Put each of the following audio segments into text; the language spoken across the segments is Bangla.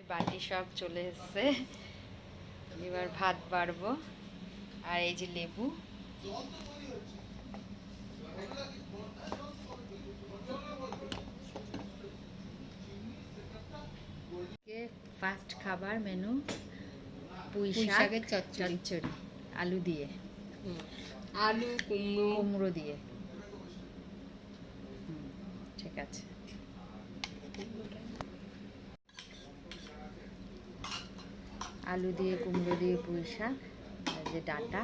বাটি সব চলে এসছে, এবার ভাত বাড়বো। আর এই যে লেবু, ফার্স্ট খাবার মেনু পুঁই শাকের চচ্চড়ি আলু দিয়ে, আলু কুমড়ো দিয়ে। ঠিক আছে, আলু দিয়ে কুমড়ো দিয়ে পুঁই শাক, যে ডাঁটা।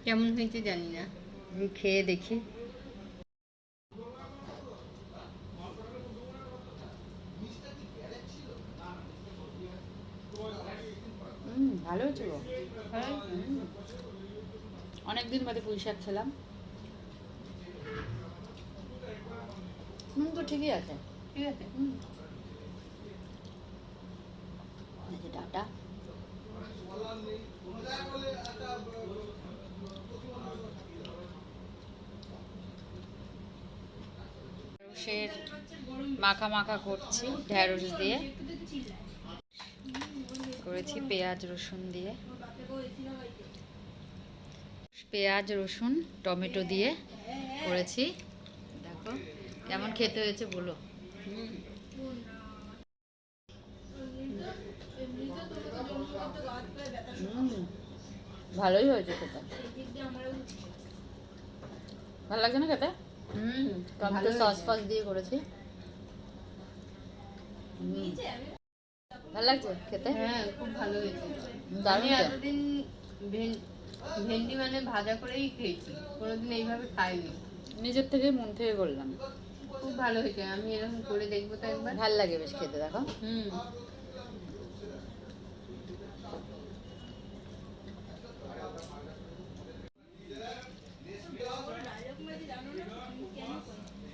কেমন হয়েছে জানি না, খেয়ে দেখি। ভালো হয়েছে গো, অনেকদিন বাদে পুঁই শাক খেলাম। তো ঠিকই আছে, ঠিক আছে। ডাটা ঢেঁড়সের মাখা মাখা করছি, ঢেঁড়স দিয়ে করেছি, পেঁয়াজ রসুন দিয়ে, পেঁয়াজ রসুন টমেটো দিয়ে করেছি। দেখো কেমন খেতে হয়েছে বলো। ভালোই হয়েছে খেতে, ভালো লাগছে না খেতে? টমেটো সস ফস দিয়ে করেছি, ভালো লাগছে খেতে। হ্যাঁ, খুব ভালো হয়েছে। দারুণ। আমি এতদিন ভেন্ডি মানে ভাজা করেই খেয়েছি, কোনোদিন এইভাবে খাইনি। নিজের থেকে মন থেকে করলাম, খুব ভালো হয়েছে। আমি এরকম করে দেখবো তো একবার। ভাল লাগে বেশ খেতে। দেখো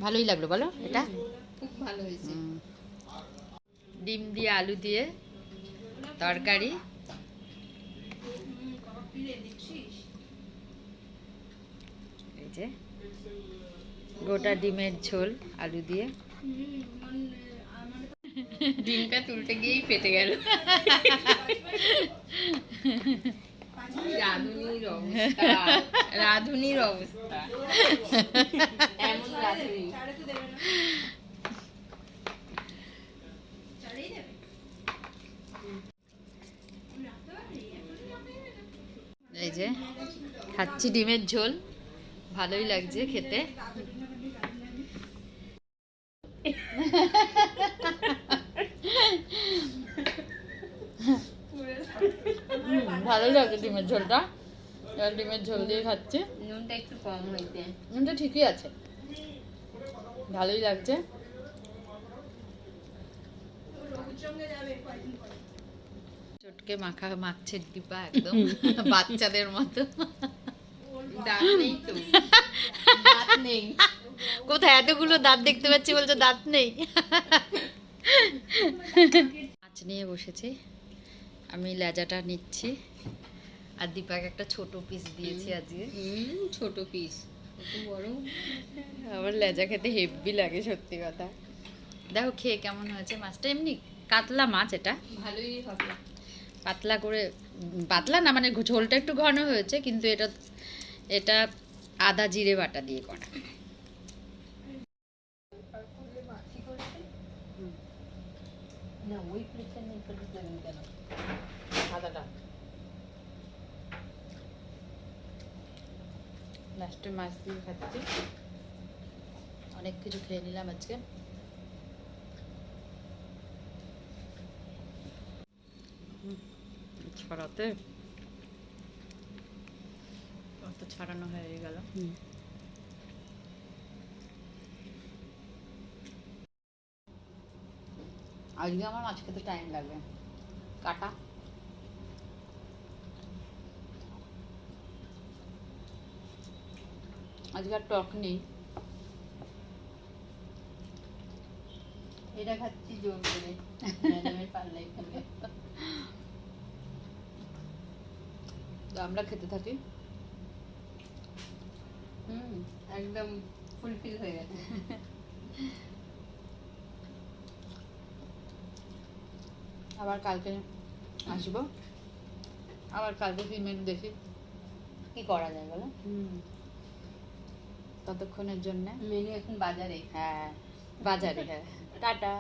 ভালোই লাগলো বলো। এটা খুব ভালো হয়েছে। ডিম দিয়ে আলু দিয়ে তরকারি, এই যে গোটা ডিমের ঝোল আলু দিয়ে। ডিমটা তুলতে গিয়েই ফেটে গেল। রাধুনির অবস্থা, রাধুনির অবস্থা এমন রাধুনি। এই যে খাচ্ছি ডিমের ঝোল, ভালোই লাগছে খেতে। ভালোই লাগছে ডিমের ঝোলটা, এবার ডিমের ঝোল দিয়ে খাচ্ছি। নুনটা একটু কম হয়েছে। নুনটা ঠিকই আছে, ভালোই লাগছে। চটকে মাখা মাখছে দীপা একদম বাচ্চাদের মতো। দাঁত নেই তো, দাঁত নেই। কোথায় এতগুলো দাঁত দেখতে পাচ্ছি বলছো দাঁত নেই। মাছ নিয়ে বসেছি, আমি লেজাটা নিচ্ছি, আর দীপাকে একটা ছোট পিস দিয়েছি আজকে। ছোট পিস, কত বড়। আমার লেজা খেতে হেভি লাগে সত্যি কথা। দেখো খেয়ে কেমন হয়েছে মাছটা। এমনি কাতলা মাছ, এটা ভালোই হবে। পাতলা করে, পাতলা না মানে ঝোলটা একটু ঘন হয়েছে, কিন্তু এটা এটা আদা জিরে বাটা দিয়ে করা। না ওই প্লেটটা নেই, কেন আদাটা লাস্টে মাছ দিয়ে খাচ্ছি। অনেক কিছু খেয়ে নিলাম আজকে। ছড়াতে তো ছড়ানো হয়ে গেল। আজকে আমার মাছ খেতে টাইম লাগবে, কাটা। আজকে আর টক নেই, এটা খাচ্ছি জোর করে, ম্যাডামের পাল্লাই খাবে। আমরা খেতে থাকি। একদম ফুলফিল হয়ে গেছে। আবার কালকে আসবো, আবার কালকে কি মেনু দেখি কি করা যায় বলো। ততক্ষণের জন্য মেনু এখন বাজারে। হ্যাঁ, বাজারে, হ্যাঁ। টাটা।